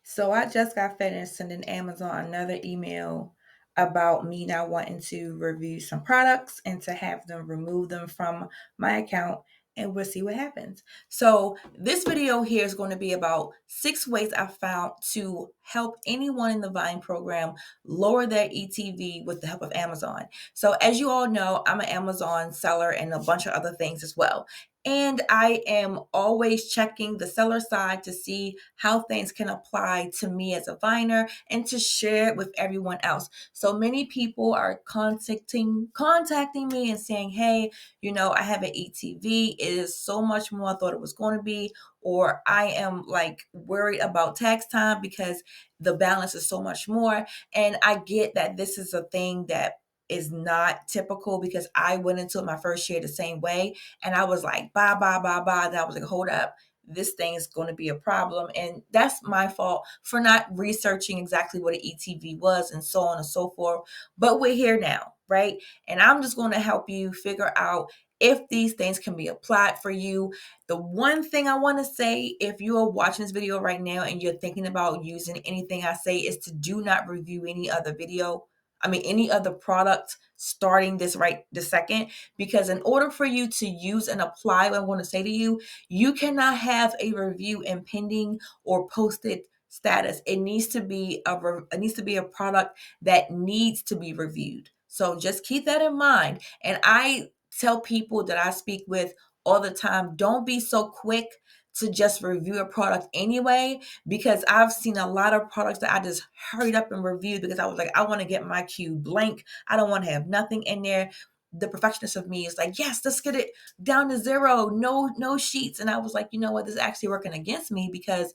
So I just got finished sending Amazon another email about me now wanting to review some products and to have them remove them from my account, and we'll see what happens. So this video here is going to be about 6 ways I found to help anyone in the Vine program lower their ETV with the help of Amazon. So as you all know, I'm an Amazon seller and a bunch of other things as well. And I am always checking the seller side to see how things can apply to me as a viner and to share it with everyone else. So many people are contacting me and saying, hey, I have an ETV. It is so much more I thought it was going to be. Or I am like worried about tax time because the balance is so much more. And I get that this is a thing that is not typical because I went into it my first year the same way. And I was like, bye, bye, bye, bye. And I was like, hold up, this thing is going to be a problem. And that's my fault for not researching exactly what an ETV was and so on and so forth. But we're here now, right? And I'm just going to help you figure out if these things can be applied for you. The one thing I want to say, if you are watching this video right now and you're thinking about using anything I say, is to do not review any other video. Any other product starting this second, because in order for you to use and apply what I'm going to say to you, you cannot have a review in pending or posted status. It needs to be a product that needs to be reviewed. So just keep that in mind. And I tell people that I speak with all the time, don't be so quick to just review a product anyway, because I've seen a lot of products that I just hurried up and reviewed because I was like, I want to get my queue blank. I don't want to have nothing in there. The perfectionist of me is like, yes, let's get it down to zero, no sheets. And I was like, you know what, this is actually working against me because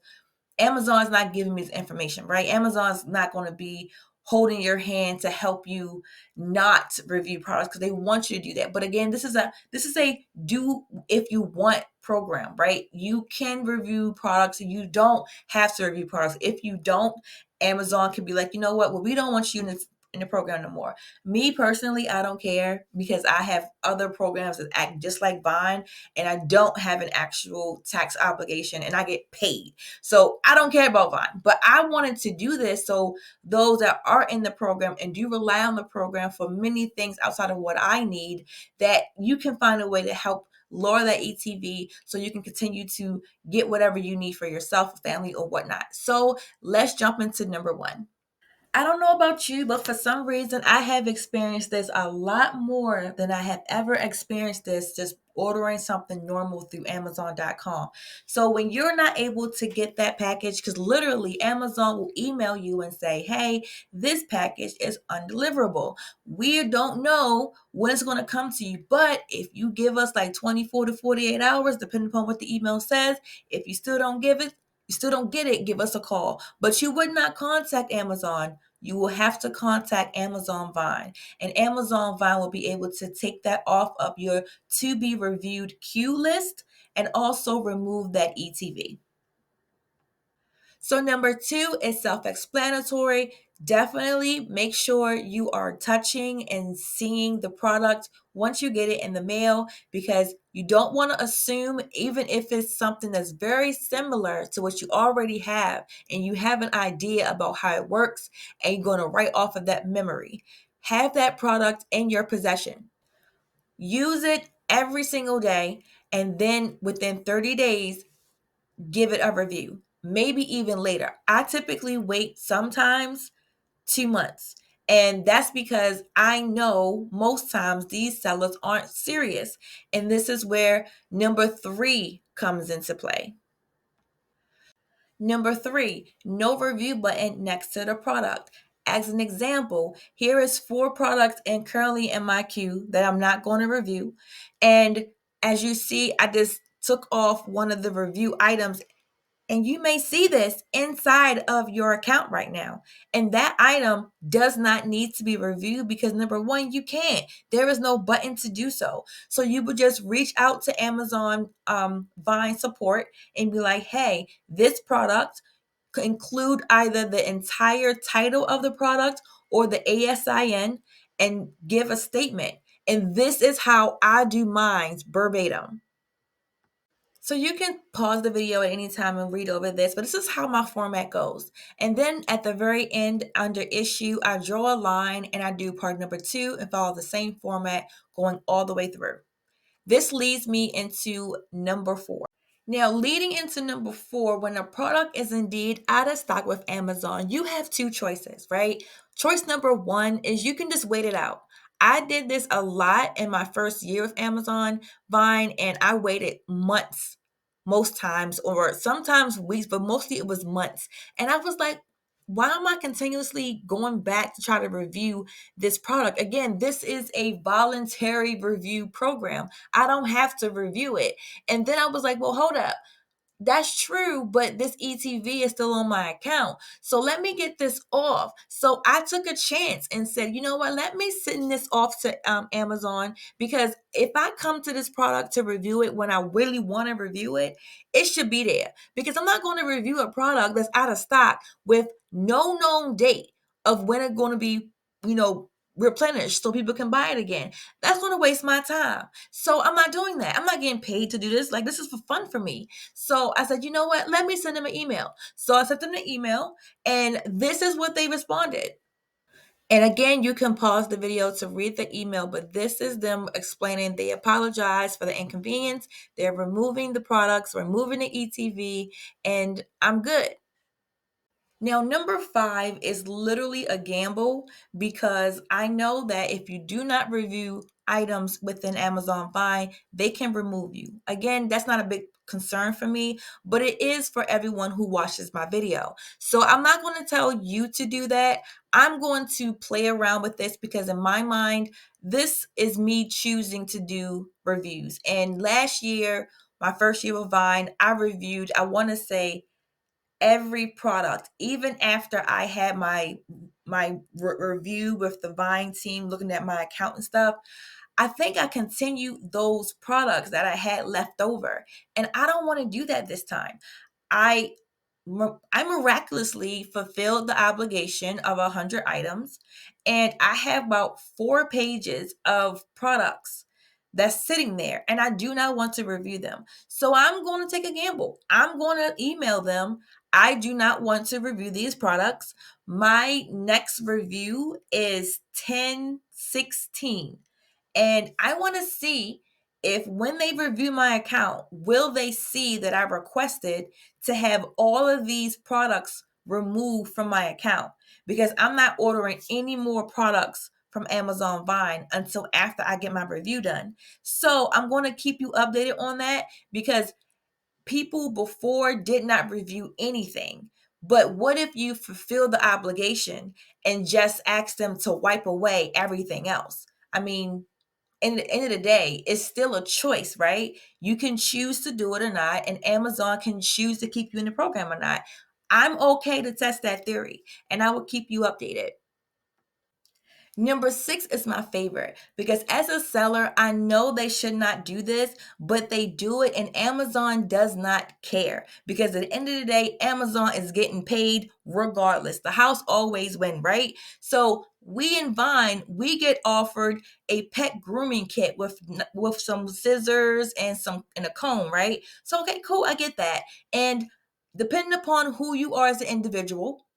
Amazon's not giving me this information, right? Amazon's not going to be holding your hand to help you not review products because they want you to do that. But again, this is a do if you want program, right? You can review products and you don't have to review products. If you don't, Amazon can be like, you know what? Well, we don't want you in the program no more. Me personally, I don't care because I have other programs that act just like Vine and I don't have an actual tax obligation and I get paid. So I don't care about Vine, but I wanted to do this so those that are in the program and do rely on the program for many things outside of what I need, that you can find a way to help lower that ETV so you can continue to get whatever you need for yourself, family, or whatnot. So let's jump into number one. I don't know about you, but for some reason, I have experienced this a lot more than I have ever experienced this just ordering something normal through Amazon.com. So when you're not able to get that package, because literally Amazon will email you and say, hey, this package is undeliverable. We don't know when it's going to come to you, but if you give us like 24 to 48 hours, depending upon what the email says, if you still don't get it, give us a call. But you would not contact Amazon. You will have to contact Amazon Vine. And Amazon Vine will be able to take that off of your to be reviewed queue list and also remove that ETV. So number two is self-explanatory. Definitely make sure you are touching and seeing the product once you get it in the mail, because you don't want to assume, even if it's something that's very similar to what you already have and you have an idea about how it works and you're going to write off of that memory. Have that product in your possession. Use it every single day, and then within 30 days, give it a review, maybe even later. I typically wait sometimes 2 months. And that's because I know most times these sellers aren't serious. And this is where number three comes into play. Number three, no review button next to the product. As an example, here is 4 products and currently in my queue that I'm not going to review. And as you see, I just took off one of the review items. And you may see this inside of your account right now. And that item does not need to be reviewed because number one, you can't. There is no button to do so. So you would just reach out to Amazon Vine support and be like, hey, this product could include either the entire title of the product or the ASIN, and give a statement. And this is how I do mine verbatim. So you can pause the video at any time and read over this, but this is how my format goes. And then at the very end, under issue, I draw a line and I do part number 2 and follow the same format going all the way through. This leads me into number 4. Now, leading into number 4, when a product is indeed out of stock with Amazon, you have 2 choices, right? Choice number 1 is you can just wait it out. I did this a lot in my first year with Amazon Vine, and I waited months most times, or sometimes weeks, but mostly it was months. And I was like, why am I continuously going back to try to review this product? Again, this is a voluntary review program. I don't have to review it. And then I was like, well, hold up. That's true, but this ETV is still on my account. So let me get this off. So I took a chance and said, you know what? Let me send this off to Amazon, because if I come to this product to review it when I really want to review it, it should be there. Because I'm not going to review a product that's out of stock with no known date of when it's going to be, replenished so people can buy it again. That's going to waste my time. So I'm not doing that. I'm not getting paid to do this. Like, this is for fun for me. So I said, you know what? Let me send them an email. So I sent them the email, and this is what they responded. And again, you can pause the video to read the email, but this is them explaining they apologize for the inconvenience. They're removing the products, removing the ETV, and I'm good. Now, number 5 is literally a gamble, because I know that if you do not review items within Amazon Buy, they can remove you. Again, that's not a big concern for me, but it is for everyone who watches my video. So I'm not going to tell you to do that. I'm going to play around with this, because in my mind, this is me choosing to do reviews. And last year, my first year with Vine, I reviewed, I want to say, every product, even after I had my review with the Vine team looking at my account and stuff. I think I continued those products that I had left over, and I don't want to do that this time. I I miraculously fulfilled the obligation of 100 items, and I have about 4 pages of products that's sitting there, and I do not want to review them. So I'm going to take a gamble. I'm going to email them. I do not want to review these products. My next review is 10/16, and I want to see if, when they review my account, will they see that I requested to have all of these products removed from my account, because I'm not ordering any more products from Amazon Vine until after I get my review done. So I'm going to keep you updated on that, because people before did not review anything. But what if you fulfill the obligation and just ask them to wipe away everything else? I mean, in the end of the day, it's still a choice, right? You can choose to do it or not, and Amazon can choose to keep you in the program or not. I'm okay to test that theory, and I will keep you updated. Number 6 is my favorite, because as a seller, I know they should not do this, but they do it, and Amazon does not care, because at the end of the day, Amazon is getting paid regardless. The house always wins, right? So we in Vine, we get offered a pet grooming kit with some scissors and a comb, right? So okay, cool, I get that. And depending upon who you are as an individual,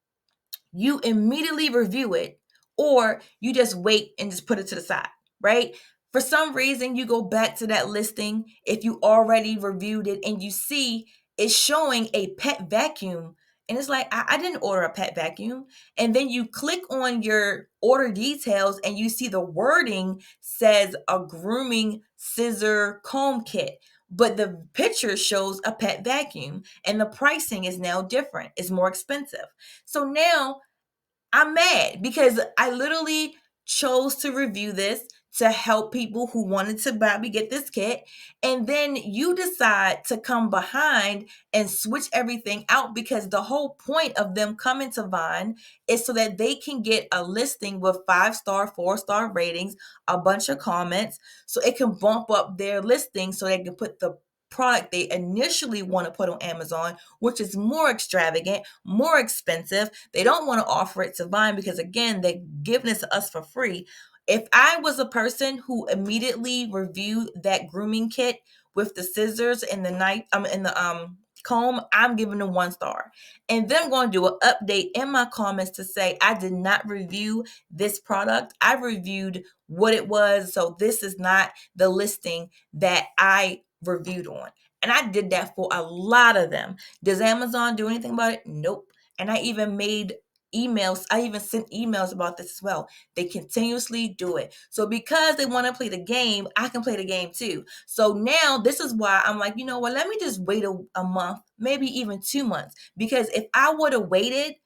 you immediately review it, or you just wait and just put it to the side, right? For some reason, you go back to that listing if you already reviewed it and you see it's showing a pet vacuum. And it's like, I didn't order a pet vacuum. And then you click on your order details and you see the wording says a grooming scissor comb kit. But the picture shows a pet vacuum, and the pricing is now different. It's more expensive. So now I'm mad, because I literally chose to review this to help people who wanted to get this kit. And then you decide to come behind and switch everything out, because the whole point of them coming to Vine is so that they can get a listing with 5-star, 4-star ratings, a bunch of comments, so it can bump up their listing so they can put the product they initially want to put on Amazon, which is more extravagant, more expensive. They don't want to offer it to Vine, because again, they're giving it to us for free. If I was a person who immediately reviewed that grooming kit with the scissors and the knife, in the comb, I'm giving them 1 star. And then I'm going to do an update in my comments to say I did not review this product. I reviewed what it was. So this is not the listing that I reviewed on. And I did that for a lot of them. Does Amazon do anything about it? Nope. And I even made emails. I even sent emails about this as well. They continuously do it. So because they want to play the game, I can play the game too. So now this is why I'm like, you know what? Let me just wait a month, maybe even 2 months. Because if I would have waited,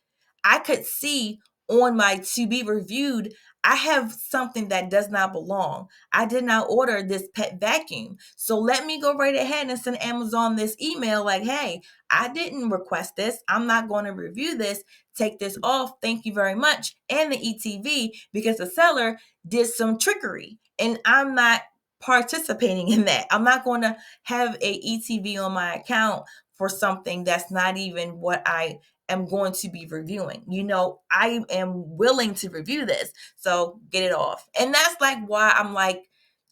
I could see on my to be reviewed, I have something that does not belong. I did not order this pet vacuum. So let me go right ahead and send Amazon this email like, hey, I didn't request this. I'm not going to review this. Take this off. Thank you very much. And the ETV, because the seller did some trickery and I'm not participating in that. I'm not going to have a ETV on my account for something that's not even what I am going to be reviewing. I am willing to review this. So get it off. And that's like why I'm like,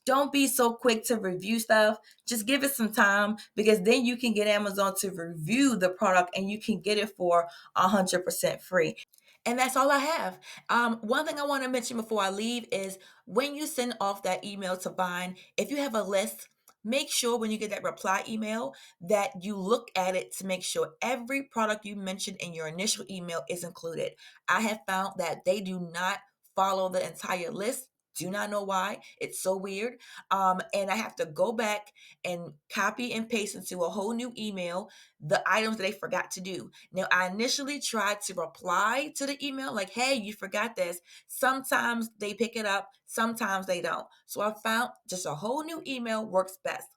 don't be so quick to review stuff. Just give it some time, because then you can get Amazon to review the product and you can get it for 100% free. And that's all I have. One thing I want to mention before I leave is when you send off that email to Vine, if you have a list, make sure when you get that reply email that you look at it to make sure every product you mentioned in your initial email is included. I have found that they do not follow the entire list. Do not know why. It's so weird. And I have to go back and copy and paste into a whole new email the items that they forgot to do. Now, I initially tried to reply to the email like, hey, you forgot this. Sometimes they pick it up, sometimes they don't. So I found just a whole new email works best.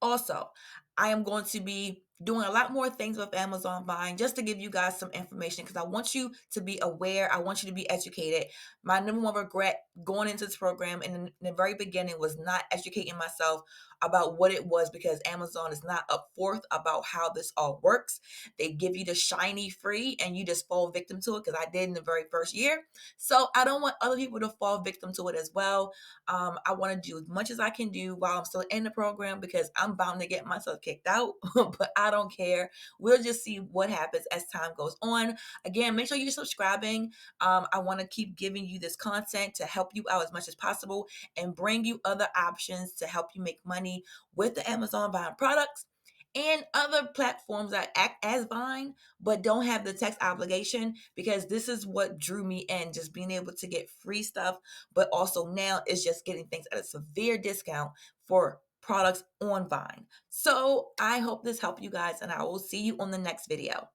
Also, I am going to be doing a lot more things with Amazon Vine just to give you guys some information, because I want you to be aware. I want you to be educated. My number one regret going into this program in the very beginning was not educating myself about what it was, because Amazon is not up forth about how this all works. They give you the shiny free and you just fall victim to it, because I did in the very first year. So I don't want other people to fall victim to it as well. I want to do as much as I can do while I'm still in the program, because I'm bound to get myself kicked out, but I don't care. We'll just see what happens as time goes on. Again, make sure you're subscribing. I want to keep giving you this content to help you out as much as possible and bring you other options to help you make money with the Amazon Vine products and other platforms that act as Vine but don't have the tax obligation, because this is what drew me in, just being able to get free stuff, but also now it's just getting things at a severe discount for products on Vine. So I hope this helped you guys, and I will see you on the next video.